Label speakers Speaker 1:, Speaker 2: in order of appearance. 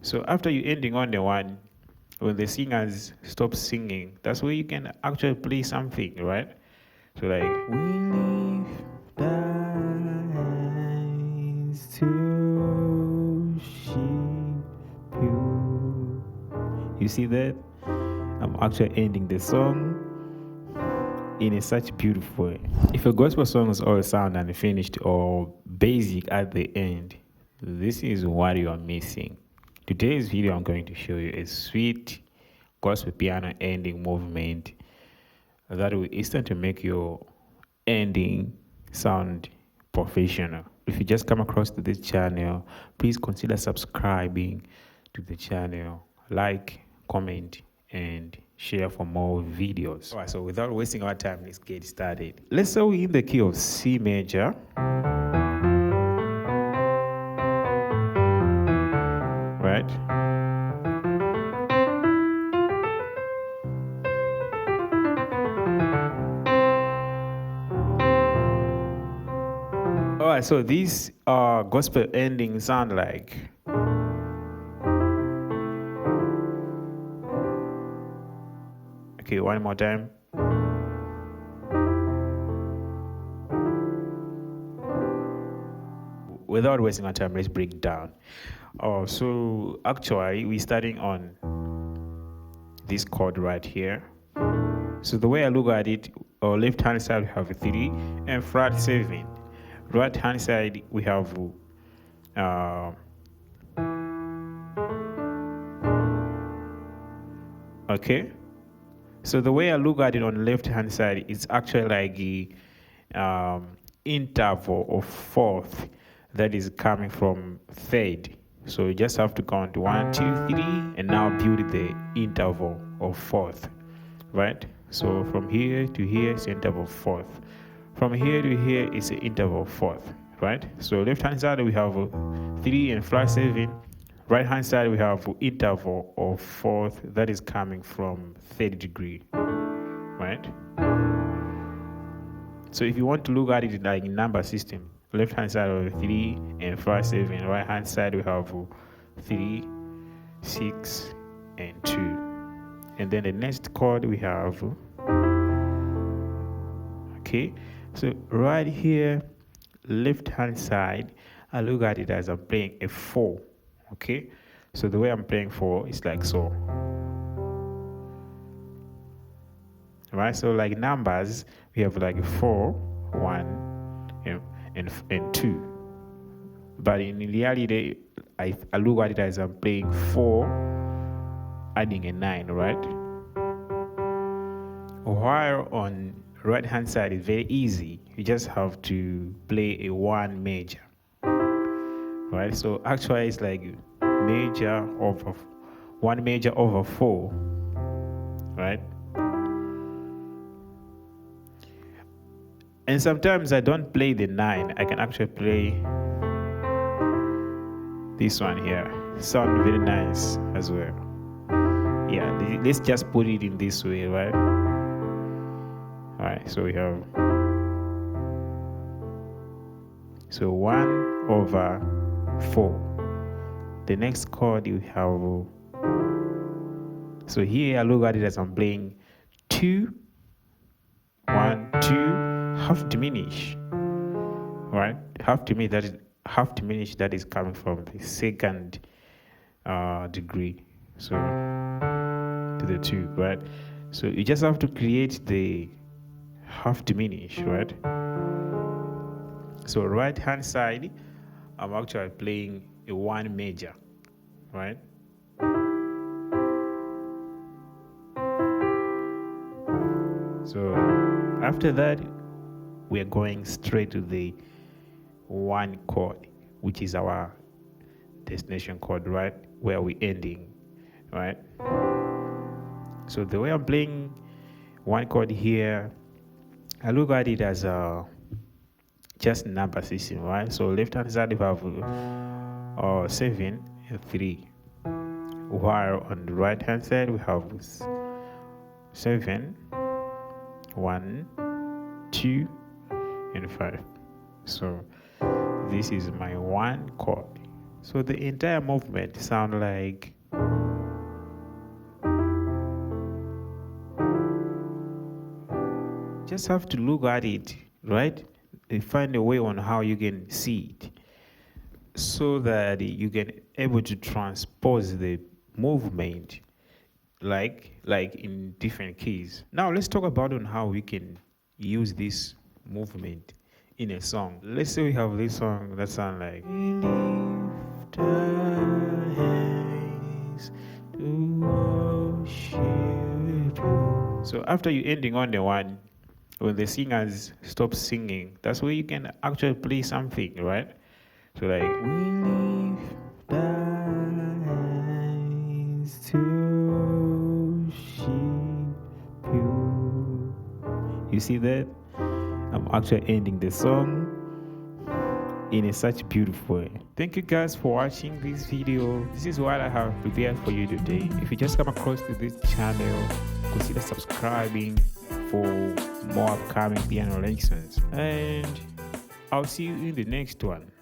Speaker 1: So after you ending on the one, when the singers stop singing, that's where you can actually play something, right? So like we lift eyes to worship you. You see that? I'm actually ending the song in a such beautiful way. If a gospel song is all sound and finished or basic at the end, this is what you are missing. Today's video I'm going to show you a sweet gospel piano ending movement that will instantly make your ending sound professional. If you just come across to this channel, please consider subscribing to the channel, like, comment, and share for more videos. All right, so without wasting our time, let's get started. Let's start in the key of C major. Right? All right, so these gospel endings sound like. Okay, one more time. Without wasting our time, let's break down. So actually, we're starting on this chord right here. So the way I look at it, left hand side we have a 3 and flat 7. Right hand side we have okay. So the way I look at it on the left hand side, it's actually like a interval of fourth that is coming from third. So you just have to count 1, 2, 3, and now build the interval of fourth, right? So from here to here is interval of fourth. From here to here is the interval of fourth, right? So left hand side we have 3 and flat 7. Right hand side we have interval of fourth that is coming from third degree, right? So if you want to look at it like in number system, left hand side we have 3 and flat 7. Right hand side we have 3, 6, and 2. And then the next chord we have, okay, so right here, left hand side, I look at it as I'm playing a 4, okay? So the way I'm playing 4 is like so. Right, so like numbers, we have like 4, 1, and 2. But in reality, I look at it as I'm playing 4, adding a 9, right? While on right hand side is very easy. You just have to play a 1 major, right? So actually it's like major over 1 major over 4, right? And sometimes I don't play the 9. I can actually play this one here. Sound very nice as well. Yeah, let's just put it in this way, right? All right, so we have 1 over 4. The next chord you have, so here I look at it as I'm playing 2, 1, 2, half diminish, right? Half diminish that is coming from the second degree, so to the 2, right? So you just have to create the half diminish, right? So right hand side, I'm actually playing a 1 major, right? So after that, we're going straight to the 1 chord, which is our destination chord, right? Where we're ending, right? So the way I'm playing 1 chord here, I look at it as just number system, right? So left hand side we have 7 and 3, while on the right hand side we have 7, 1, 2, and 5. So this is my 1 chord. So the entire movement sound like just have to look at it, right? And find a way on how you can see it so that you can able to transpose the movement like in different keys. Now let's talk about on how we can use this movement in a song. Let's say we have this song that sound like we lift our hands to worship you. So after you ending on the one, when the singers stop singing, that's where you can actually play something, right? So like we lift our hands to worship you. You see that? I'm actually ending the song in a such beautiful way. Thank you guys for watching this video. This is what I have prepared for you today. If you just come across to this channel, consider subscribing for more upcoming piano lessons. And I'll see you in the next one.